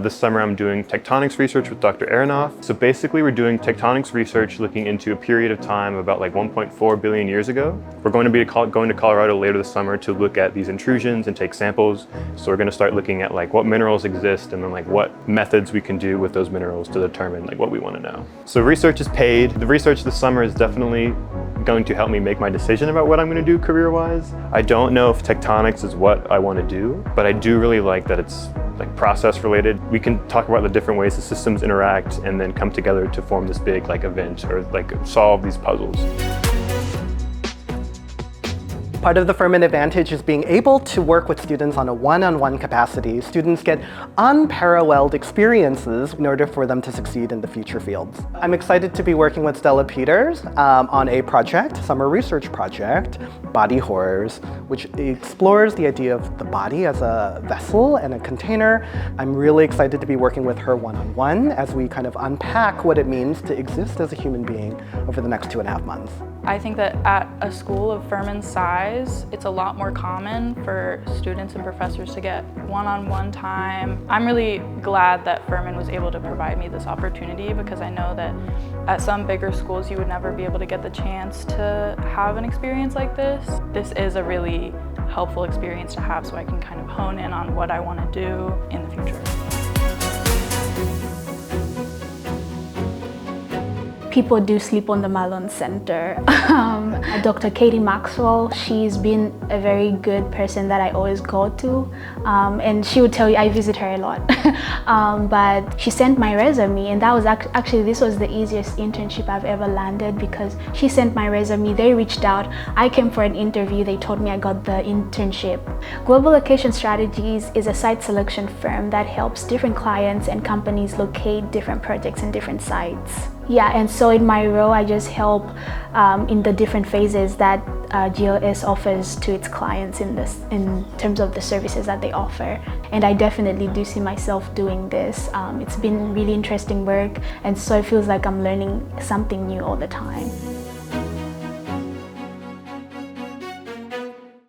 This summer I'm doing tectonics research with Dr. Aronoff. So basically we're doing tectonics research looking into a period of time about like 1.4 billion years ago. We're going to be going to Colorado later this summer to look at these intrusions and take samples. So we're going to start looking at like what minerals exist and then like what methods we can do with those minerals to determine like what we want to know. So research is paid. The research this summer is definitely going to help me make my decision about what I'm going to do career-wise. I don't know if tectonics is what I want to do, but I do really like that it's like process related. We can talk about the different ways the systems interact and then come together to form this big like event or like solve these puzzles. Part of the Furman advantage is being able to work with students on a one-on-one capacity. Students get unparalleled experiences in order for them to succeed in the future fields. I'm excited to be working with Stella Peters on a project, summer research project, Body Horrors, which explores the idea of the body as a vessel and a container. I'm really excited to be working with her one-on-one as we kind of unpack what it means to exist as a human being over the next 2.5 months. I think that at a school of Furman's size, it's a lot more common for students and professors to get one-on-one time. I'm really glad that Furman was able to provide me this opportunity because I know that at some bigger schools you would never be able to get the chance to have an experience like this. This is a really helpful experience to have so I can kind of hone in on what I want to do in the future. People do sleep on the Malone Center. Dr. Katie Maxwell, she's been a very good person that I always go to. And she would tell you I visit her a lot. But she sent my resume, and that was actually, this was the easiest internship I've ever landed because she sent my resume, they reached out, I came for an interview, they told me I got the internship. Global Location Strategies is a site selection firm that helps different clients and companies locate different projects and different sites. Yeah, and so in my role, I just help in the different phases that GLS offers to its clients in terms of the services that they offer. And I definitely do see myself doing this. It's been really interesting work, and so it feels like I'm learning something new all the time.